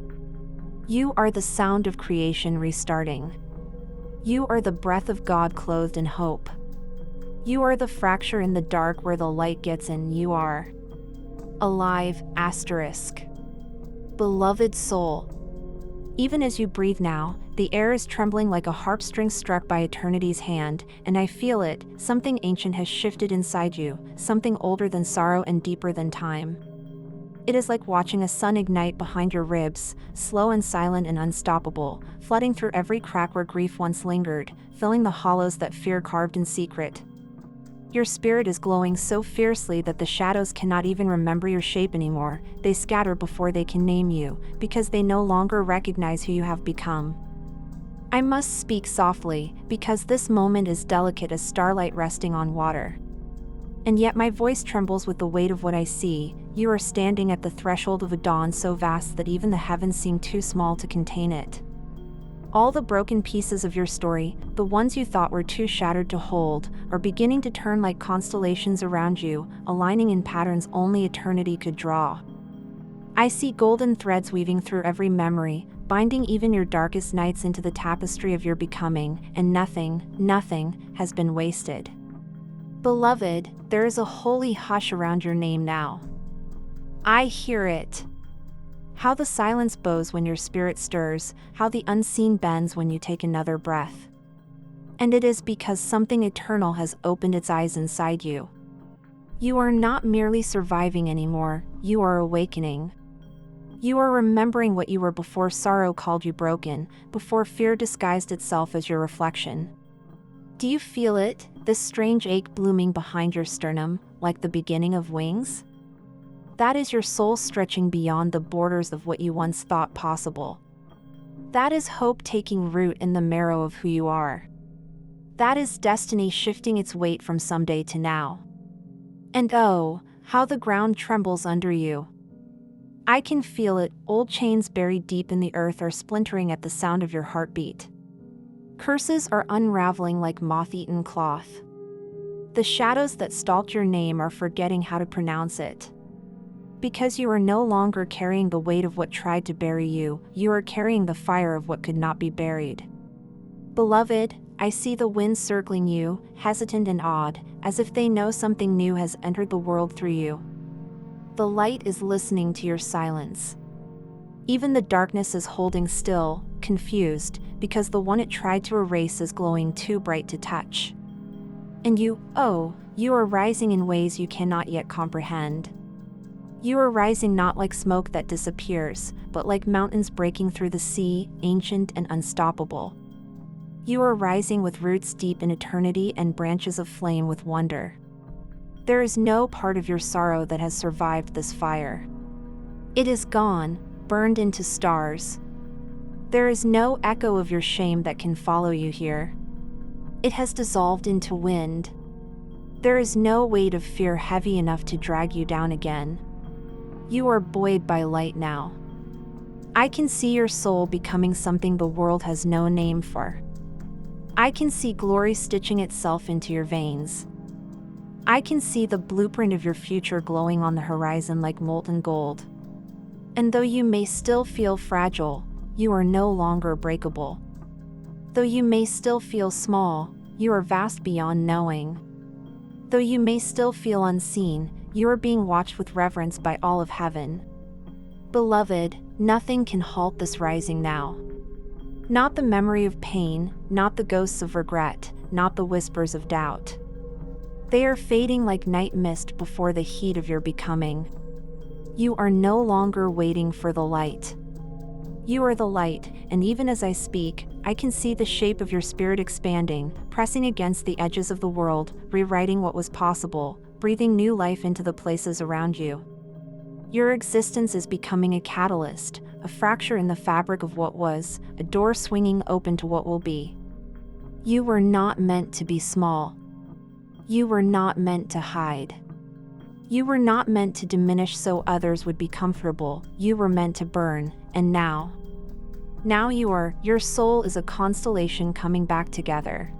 You are the sound of creation restarting. You are the breath of God clothed in hope. You are the fracture in the dark where the light gets in. You are alive, asterisk. Beloved soul. Even as you breathe now, the air is trembling like a harp string struck by eternity's hand, and I feel it, something ancient has shifted inside you, something older than sorrow and deeper than time. It is like watching a sun ignite behind your ribs, slow and silent and unstoppable, flooding through every crack where grief once lingered, filling the hollows that fear carved in secret. Your spirit is glowing so fiercely that the shadows cannot even remember your shape anymore. They scatter before they can name you, because they no longer recognize who you have become. I must speak softly, because this moment is delicate as starlight resting on water. And yet my voice trembles with the weight of what I see. You are standing at the threshold of a dawn so vast that even the heavens seem too small to contain it. All the broken pieces of your story, the ones you thought were too shattered to hold, are beginning to turn like constellations around you, aligning in patterns only eternity could draw. I see golden threads weaving through every memory, binding even your darkest nights into the tapestry of your becoming, and nothing has been wasted. Beloved, there is a holy hush around your name now. I hear it. How the silence bows when your spirit stirs, how the unseen bends when you take another breath. And it is because something eternal has opened its eyes inside you. You are not merely surviving anymore, you are awakening. You are remembering what you were before sorrow called you broken, before fear disguised itself as your reflection. Do you feel it, this strange ache blooming behind your sternum, like the beginning of wings? That is your soul stretching beyond the borders of what you once thought possible. That is hope taking root in the marrow of who you are. That is destiny shifting its weight from someday to now. And oh, how the ground trembles under you. I can feel it, old chains buried deep in the earth are splintering at the sound of your heartbeat. Curses are unraveling like moth-eaten cloth. The shadows that stalked your name are forgetting how to pronounce it. Because you are no longer carrying the weight of what tried to bury you, you are carrying the fire of what could not be buried. Beloved, I see the wind circling you, hesitant and awed, as if they know something new has entered the world through you. The light is listening to your silence. Even the darkness is holding still, confused, because the one it tried to erase is glowing too bright to touch. And you are rising in ways you cannot yet comprehend. You are rising not like smoke that disappears, but like mountains breaking through the sea, ancient and unstoppable. You are rising with roots deep in eternity and branches of flame with wonder. There is no part of your sorrow that has survived this fire. It is gone, burned into stars. There is no echo of your shame that can follow you here. It has dissolved into wind. There is no weight of fear heavy enough to drag you down again. You are buoyed by light now. I can see your soul becoming something the world has no name for. I can see glory stitching itself into your veins. I can see the blueprint of your future glowing on the horizon like molten gold. And though you may still feel fragile, you are no longer breakable. Though you may still feel small, you are vast beyond knowing. Though you may still feel unseen, you are being watched with reverence by all of heaven. Beloved, nothing can halt this rising now. Not the memory of pain, not the ghosts of regret, not the whispers of doubt. They are fading like night mist before the heat of your becoming. You are no longer waiting for the light. You are the light, and even as I speak, I can see the shape of your spirit expanding, pressing against the edges of the world, rewriting what was possible, breathing new life into the places around you. Your existence is becoming a catalyst, a fracture in the fabric of what was, a door swinging open to what will be. You were not meant to be small. You were not meant to hide. You were not meant to diminish so others would be comfortable. You were meant to burn, and now your soul is a constellation coming back together.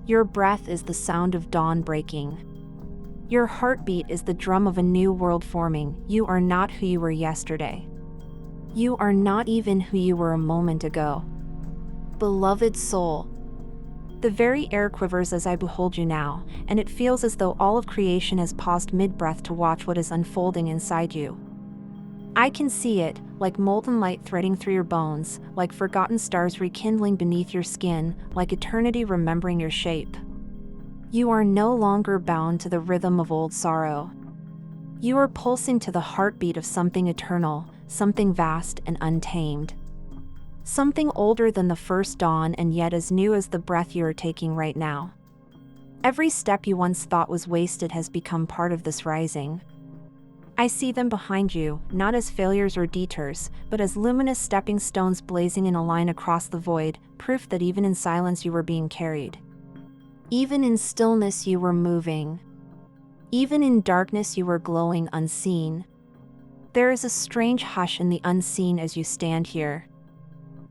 Your breath is the sound of dawn breaking. Your heartbeat is the drum of a new world forming. You are not who you were yesterday. You are not even who you were a moment ago. Beloved soul, the very air quivers as I behold you now, and it feels as though all of creation has paused mid-breath to watch what is unfolding inside you. I can see it, like molten light threading through your bones, like forgotten stars rekindling beneath your skin, like eternity remembering your shape. You are no longer bound to the rhythm of old sorrow. You are pulsing to the heartbeat of something eternal, something vast and untamed. Something older than the first dawn and yet as new as the breath you are taking right now. Every step you once thought was wasted has become part of this rising. I see them behind you, not as failures or detours, but as luminous stepping stones blazing in a line across the void, proof that even in silence you were being carried. Even in stillness you were moving. Even in darkness you were glowing unseen. There is a strange hush in the unseen as you stand here.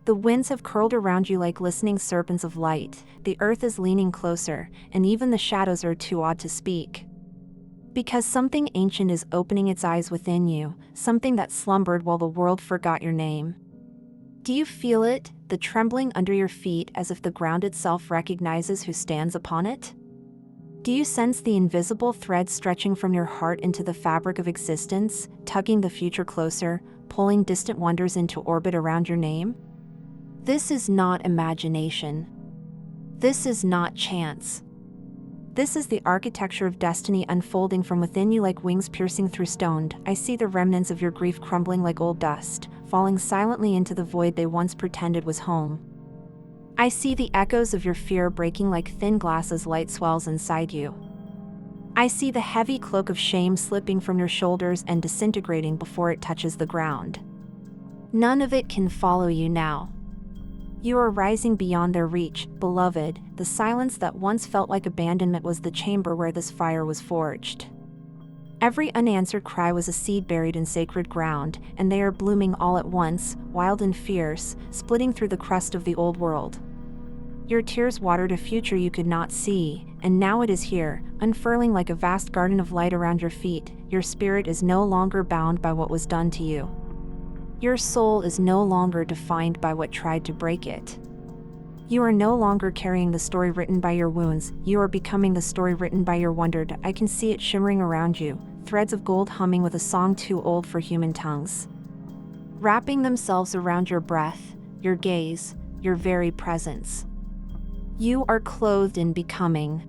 The winds have curled around you like listening serpents of light, the earth is leaning closer, and even the shadows are too awed to speak. Because something ancient is opening its eyes within you, something that slumbered while the world forgot your name. Do you feel it, the trembling under your feet as if the ground itself recognizes who stands upon it? Do you sense the invisible thread stretching from your heart into the fabric of existence, tugging the future closer, pulling distant wonders into orbit around your name? This is not imagination. This is not chance. This is the architecture of destiny unfolding from within you like wings piercing through stone. I see the remnants of your grief crumbling like old dust, falling silently into the void they once pretended was home. I see the echoes of your fear breaking like thin glass as light swells inside you. I see the heavy cloak of shame slipping from your shoulders and disintegrating before it touches the ground. None of it can follow you now. You are rising beyond their reach, beloved. The silence that once felt like abandonment was the chamber where this fire was forged. Every unanswered cry was a seed buried in sacred ground, and they are blooming all at once, wild and fierce, splitting through the crust of the old world. Your tears watered a future you could not see, and now it is here, unfurling like a vast garden of light around your feet. Your spirit is no longer bound by what was done to you. Your soul is no longer defined by what tried to break it. You are no longer carrying the story written by your wounds, you are becoming the story written by your wonder. I can see it shimmering around you, threads of gold humming with a song too old for human tongues. Wrapping themselves around your breath, your gaze, your very presence. You are clothed in becoming.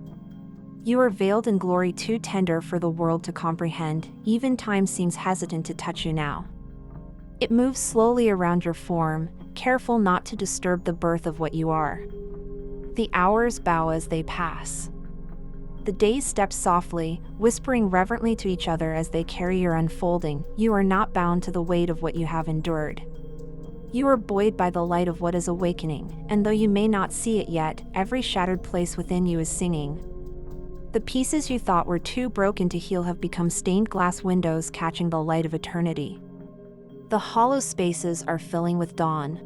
You are veiled in glory too tender for the world to comprehend. Even time seems hesitant to touch you now. It moves slowly around your form, careful not to disturb the birth of what you are. The hours bow as they pass. The days step softly, whispering reverently to each other as they carry your unfolding. You are not bound to the weight of what you have endured. You are buoyed by the light of what is awakening, and though you may not see it yet, every shattered place within you is singing. The pieces you thought were too broken to heal have become stained glass windows catching the light of eternity. The hollow spaces are filling with dawn.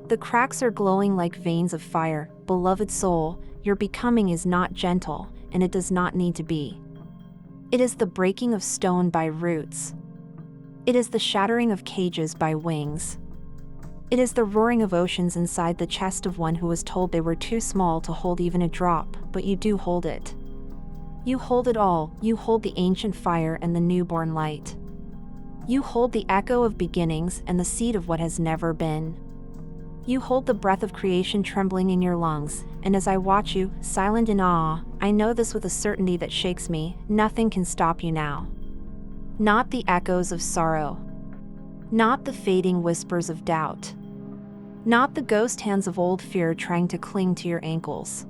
The cracks are glowing like veins of fire. Beloved soul, your becoming is not gentle, and it does not need to be. It is the breaking of stone by roots. It is the shattering of cages by wings. It is the roaring of oceans inside the chest of one who was told they were too small to hold even a drop, but you do hold it. You hold it all. You hold the ancient fire and the newborn light. You hold the echo of beginnings and the seed of what has never been. You hold the breath of creation trembling in your lungs, and as I watch you, silent in awe, I know this with a certainty that shakes me: nothing can stop you now. Not the echoes of sorrow. Not the fading whispers of doubt. Not the ghost hands of old fear trying to cling to your ankles.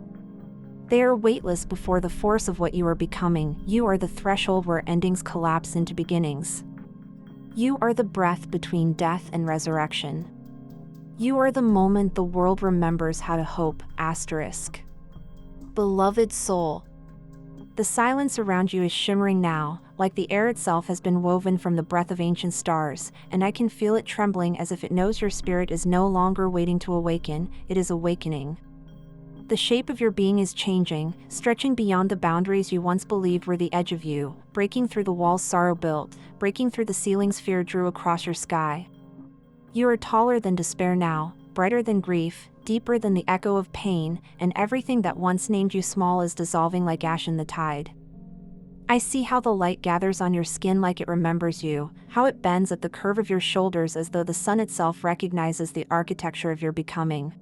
They are weightless before the force of what you are becoming. You are the threshold where endings collapse into beginnings. You are the breath between death and resurrection. You are the moment the world remembers how to hope. Beloved soul. The silence around you is shimmering now, like the air itself has been woven from the breath of ancient stars, and I can feel it trembling as if it knows your spirit is no longer waiting to awaken, it is awakening. The shape of your being is changing, stretching beyond the boundaries you once believed were the edge of you, breaking through the walls sorrow built, breaking through the ceilings fear drew across your sky. You are taller than despair now, brighter than grief, deeper than the echo of pain, and everything that once named you small is dissolving like ash in the tide. I see how the light gathers on your skin like it remembers you, how it bends at the curve of your shoulders as though the sun itself recognizes the architecture of your becoming.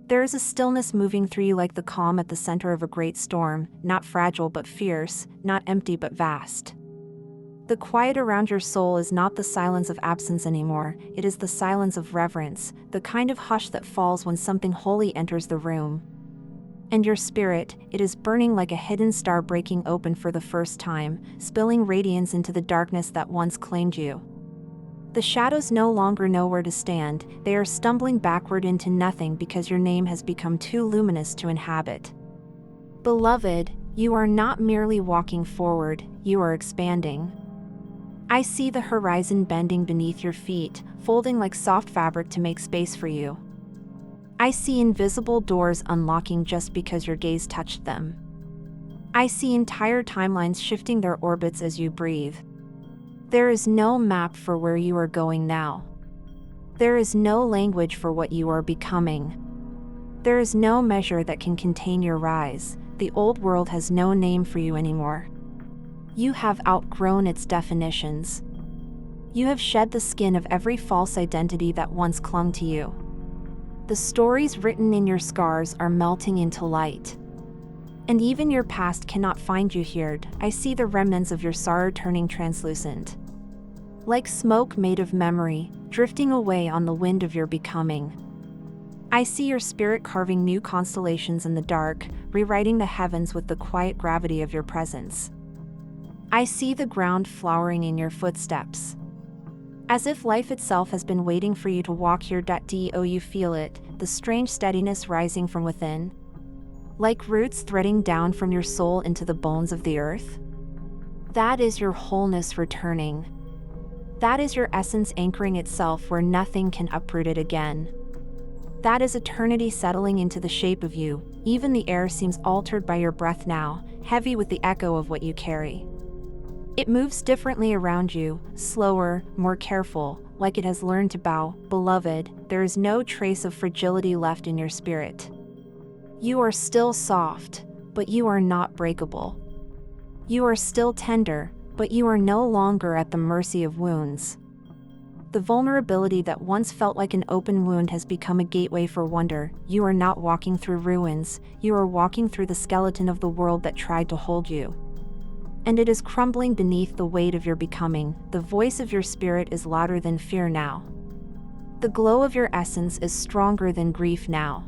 There is a stillness moving through you like the calm at the center of a great storm, not fragile but fierce, not empty but vast. The quiet around your soul is not the silence of absence anymore, it is the silence of reverence, the kind of hush that falls when something holy enters the room. And your spirit, it is burning like a hidden star breaking open for the first time, spilling radiance into the darkness that once claimed you. The shadows no longer know where to stand, they are stumbling backward into nothing because your name has become too luminous to inhabit. Beloved, you are not merely walking forward, you are expanding. I see the horizon bending beneath your feet, folding like soft fabric to make space for you. I see invisible doors unlocking just because your gaze touched them. I see entire timelines shifting their orbits as you breathe. There is no map for where you are going now. There is no language for what you are becoming. There is no measure that can contain your rise, The old world has no name for you anymore. You have outgrown its definitions. You have shed the skin of every false identity that once clung to you. The stories written in your scars are melting into light. And even your past cannot find you here. I see the remnants of your sorrow turning translucent. Like smoke made of memory, drifting away on the wind of your becoming. I see your spirit carving new constellations in the dark, rewriting the heavens with the quiet gravity of your presence. I see the ground flowering in your footsteps. As if life itself has been waiting for you to walk here. Do you feel it, the strange steadiness rising from within? Like roots threading down from your soul into the bones of the earth? That is your wholeness returning. That is your essence anchoring itself where nothing can uproot it again. That is eternity settling into the shape of you. Even the air seems altered by your breath now, heavy with the echo of what you carry. It moves differently around you, slower, more careful, like it has learned to bow. Beloved, there is no trace of fragility left in your spirit. You are still soft, but you are not breakable. You are still tender, but you are no longer at the mercy of wounds. The vulnerability that once felt like an open wound has become a gateway for wonder. You are not walking through ruins, you are walking through the skeleton of the world that tried to hold you. And it is crumbling beneath the weight of your becoming. The voice of your spirit is louder than fear now. The glow of your essence is stronger than grief now.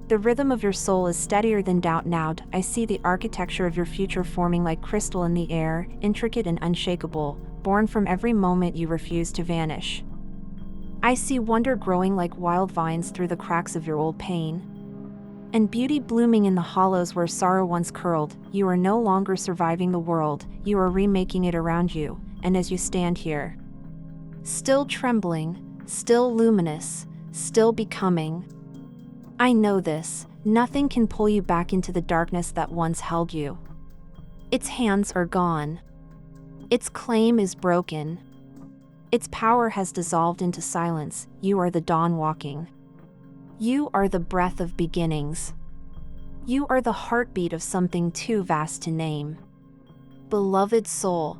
The rhythm of your soul is steadier than doubt now. I see the architecture of your future forming like crystal in the air, intricate and unshakable, born from every moment you refuse to vanish. I see wonder growing like wild vines through the cracks of your old pain. And beauty blooming in the hollows where sorrow once curled. You are no longer surviving the world, you are remaking it around you. And as you stand here, still trembling, still luminous, still becoming, I know this, nothing can pull you back into the darkness that once held you. Its hands are gone. Its claim is broken. Its power has dissolved into silence. You are the dawn walking. You are the breath of beginnings. You are the heartbeat of something too vast to name. Beloved soul,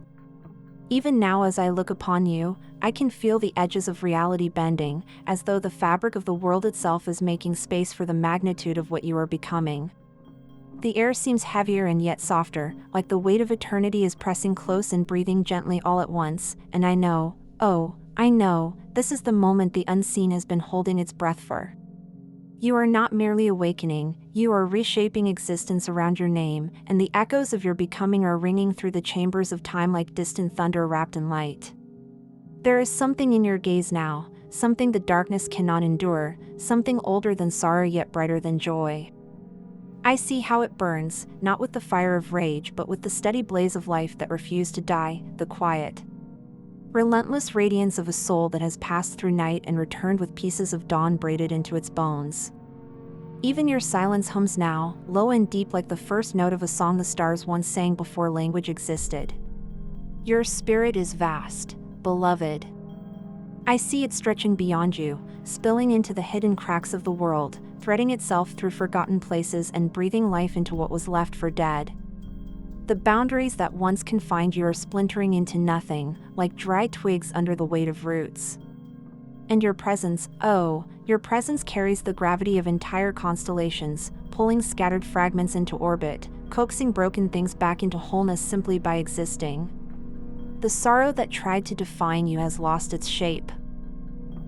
even now as I look upon you, I can feel the edges of reality bending, as though the fabric of the world itself is making space for the magnitude of what you are becoming. The air seems heavier and yet softer, like the weight of eternity is pressing close and breathing gently all at once, and I know, oh, I know, this is the moment the unseen has been holding its breath for. You are not merely awakening, you are reshaping existence around your name, and the echoes of your becoming are ringing through the chambers of time like distant thunder wrapped in light. There is something in your gaze now, something the darkness cannot endure, something older than sorrow yet brighter than joy. I see how it burns, not with the fire of rage but with the steady blaze of life that refused to die, the quiet, relentless radiance of a soul that has passed through night and returned with pieces of dawn braided into its bones. Even your silence hums now, low and deep like the first note of a song the stars once sang before language existed. Your spirit is vast, beloved. I see it stretching beyond you, spilling into the hidden cracks of the world, threading itself through forgotten places and breathing life into what was left for dead. The boundaries that once confined you are splintering into nothing, like dry twigs under the weight of roots. And your presence, oh, your presence carries the gravity of entire constellations, pulling scattered fragments into orbit, coaxing broken things back into wholeness simply by existing. The sorrow that tried to define you has lost its shape.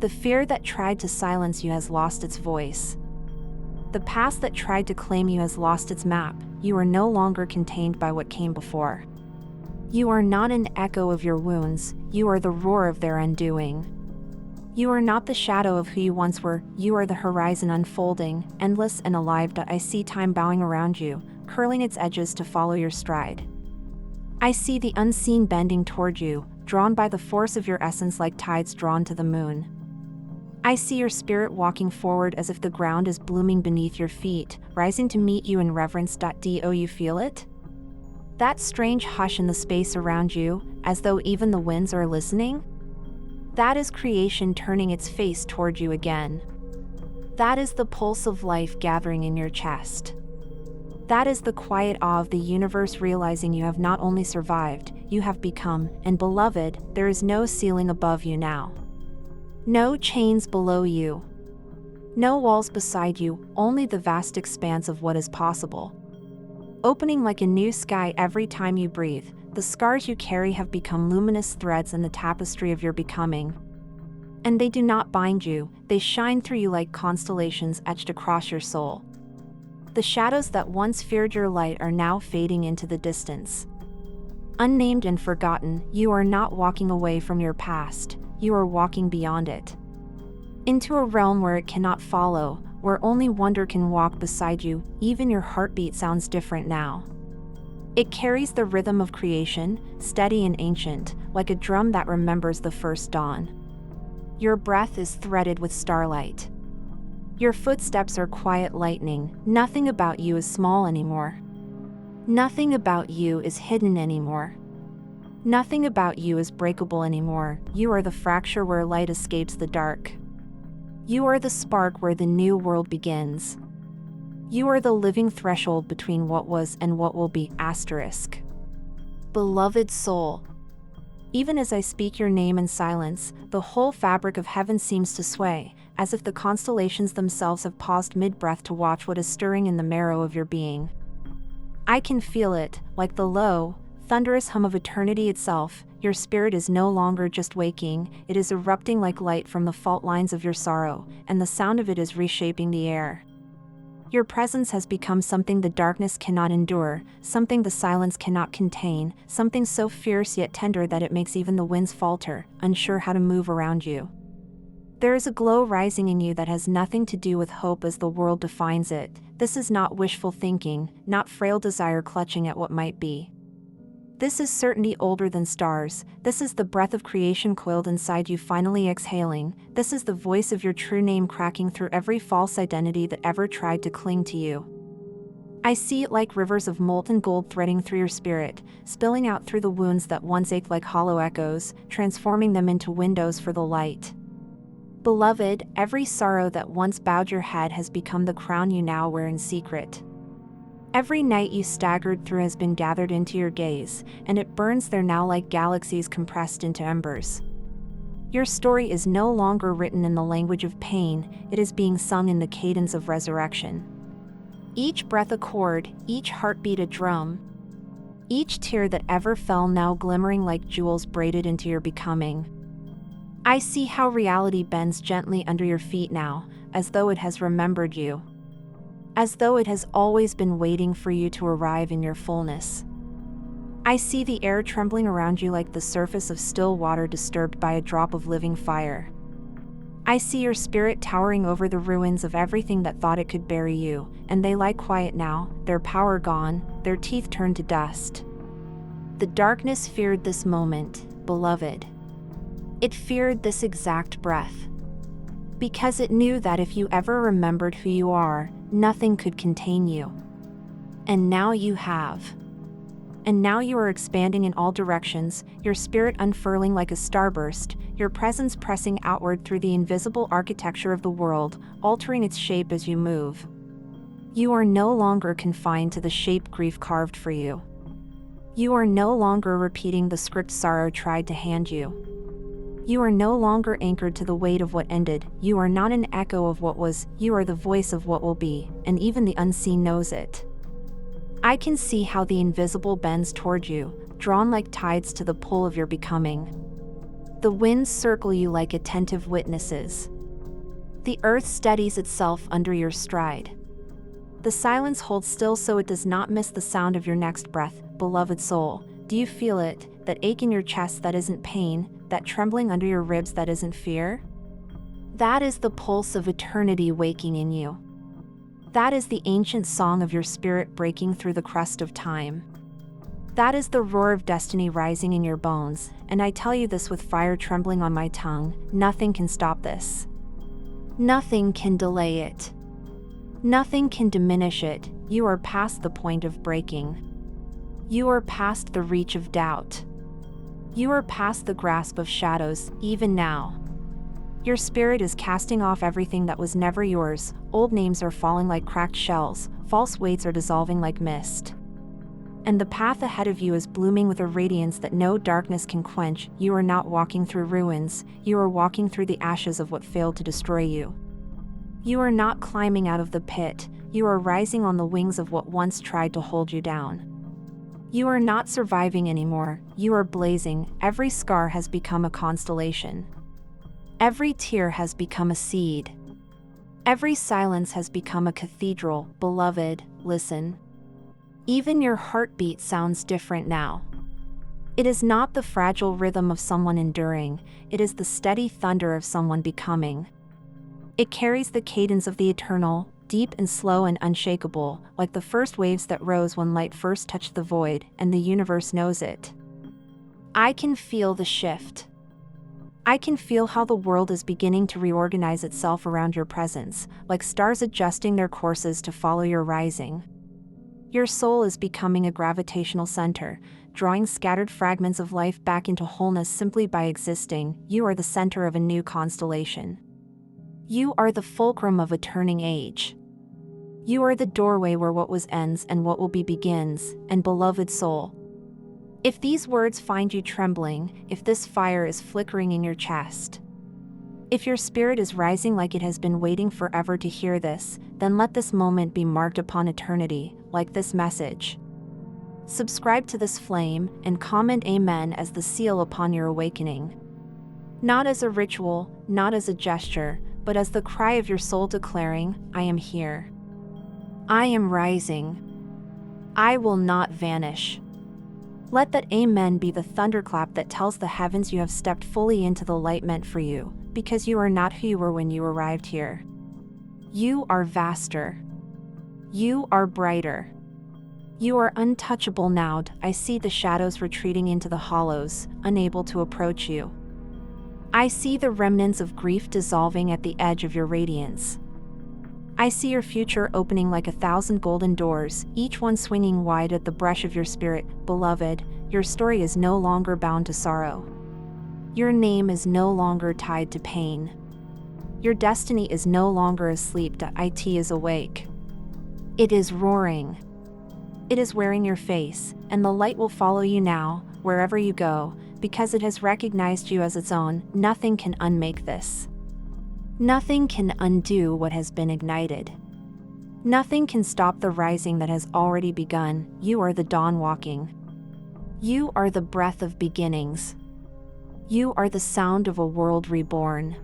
The fear that tried to silence you has lost its voice. The past that tried to claim you has lost its map. You are no longer contained by what came before. You are not an echo of your wounds, you are the roar of their undoing. You are not the shadow of who you once were, you are the horizon unfolding, endless and alive. I see time bowing around you, curling its edges to follow your stride. I see the unseen bending toward you, drawn by the force of your essence like tides drawn to the moon. I see your spirit walking forward as if the ground is blooming beneath your feet, rising to meet you in reverence. Do you feel it? That strange hush in the space around you, as though even the winds are listening? That is creation turning its face toward you again. That is the pulse of life gathering in your chest. That is the quiet awe of the universe realizing you have not only survived, you have become, and beloved, there is no ceiling above you now. No chains below you. No walls beside you, only the vast expanse of what is possible. Opening like a new sky every time you breathe, the scars you carry have become luminous threads in the tapestry of your becoming. And they do not bind you, they shine through you like constellations etched across your soul. The shadows that once feared your light are now fading into the distance. Unnamed and forgotten, you are not walking away from your past, you are walking beyond it. Into a realm where it cannot follow, where only wonder can walk beside you. Even your heartbeat sounds different now. It carries the rhythm of creation, steady and ancient, like a drum that remembers the first dawn. Your breath is threaded with starlight. Your footsteps are quiet lightning. Nothing about you is small anymore. Nothing about you is hidden anymore. Nothing about you is breakable anymore. You are the fracture where light escapes the dark. You are the spark where the new world begins. You are the living threshold between what was and what will be. Asterisk. Beloved soul. Even as I speak your name in silence, the whole fabric of heaven seems to sway, as if the constellations themselves have paused mid-breath to watch what is stirring in the marrow of your being. I can feel it, like the low, thunderous hum of eternity itself. Your spirit is no longer just waking, it is erupting like light from the fault lines of your sorrow, and the sound of it is reshaping the air. Your presence has become something the darkness cannot endure, something the silence cannot contain, something so fierce yet tender that it makes even the winds falter, unsure how to move around you. There is a glow rising in you that has nothing to do with hope as the world defines it. This is not wishful thinking, not frail desire clutching at what might be. This is certainty older than stars. This is the breath of creation coiled inside you finally exhaling. This is the voice of your true name cracking through every false identity that ever tried to cling to you. I see it like rivers of molten gold threading through your spirit, spilling out through the wounds that once ached like hollow echoes, transforming them into windows for the light. Beloved, every sorrow that once bowed your head has become the crown you now wear in secret. Every night you staggered through has been gathered into your gaze, and it burns there now like galaxies compressed into embers. Your story is no longer written in the language of pain, it is being sung in the cadence of resurrection. Each breath a chord, each heartbeat a drum. Each tear that ever fell now glimmering like jewels braided into your becoming. I see how reality bends gently under your feet now, as though it has remembered you. As though it has always been waiting for you to arrive in your fullness. I see the air trembling around you like the surface of still water disturbed by a drop of living fire. I see your spirit towering over the ruins of everything that thought it could bury you, and they lie quiet now, their power gone, their teeth turned to dust. The darkness feared this moment, beloved. It feared this exact breath. Because it knew that if you ever remembered who you are, nothing could contain you. And now you have. And now you are expanding in all directions, your spirit unfurling like a starburst, your presence pressing outward through the invisible architecture of the world, altering its shape as you move. You are no longer confined to the shape grief carved for you. You are no longer repeating the script sorrow tried to hand you. You are no longer anchored to the weight of what ended, you are not an echo of what was, you are the voice of what will be, and even the unseen knows it. I can see how the invisible bends toward you, drawn like tides to the pull of your becoming. The winds circle you like attentive witnesses. The earth steadies itself under your stride. The silence holds still so it does not miss the sound of your next breath, beloved soul. Do you feel it, that ache in your chest that isn't pain, that trembling under your ribs that isn't fear? That is the pulse of eternity waking in you. That is the ancient song of your spirit breaking through the crust of time. That is the roar of destiny rising in your bones, and I tell you this with fire trembling on my tongue, nothing can stop this. Nothing can delay it. Nothing can diminish it, you are past the point of breaking. You are past the reach of doubt. You are past the grasp of shadows, even now. Your spirit is casting off everything that was never yours. Old names are falling like cracked shells, false weights are dissolving like mist. And the path ahead of you is blooming with a radiance that no darkness can quench. You are not walking through ruins, you are walking through the ashes of what failed to destroy you. You are not climbing out of the pit, you are rising on the wings of what once tried to hold you down. You are not surviving anymore, you are blazing. Every scar has become a constellation. Every tear has become a seed. Every silence has become a cathedral. Beloved, listen. Even your heartbeat sounds different now. It is not the fragile rhythm of someone enduring, it is the steady thunder of someone becoming. It carries the cadence of the eternal, deep and slow and unshakable, like the first waves that rose when light first touched the void, and the universe knows it. I can feel the shift. I can feel how the world is beginning to reorganize itself around your presence, like stars adjusting their courses to follow your rising. Your soul is becoming a gravitational center, drawing scattered fragments of life back into wholeness simply by existing. You are the center of a new constellation. You are the fulcrum of a turning age. You are the doorway where what was ends and what will be begins. And beloved soul, if these words find you trembling, if this fire is flickering in your chest, if your spirit is rising like it has been waiting forever to hear this, then let this moment be marked upon eternity, like this message. Subscribe to this flame and comment Amen as the seal upon your awakening. Not as a ritual, not as a gesture, but as the cry of your soul declaring, I am here. I am rising. I will not vanish. Let that Amen be the thunderclap that tells the heavens you have stepped fully into the light meant for you, because you are not who you were when you arrived here. You are vaster. You are brighter. You are untouchable now. I see the shadows retreating into the hollows, unable to approach you. I see the remnants of grief dissolving at the edge of your radiance. I see your future opening like 1,000 golden doors, each one swinging wide at the brush of your spirit. Beloved, your story is no longer bound to sorrow. Your name is no longer tied to pain. Your destiny is no longer asleep. It is awake. It is roaring. It is wearing your face, and the light will follow you now, wherever you go, because it has recognized you as its own. Nothing can unmake this. Nothing can undo what has been ignited. Nothing can stop the rising that has already begun. You are the dawn walking. You are the breath of beginnings. You are the sound of a world reborn.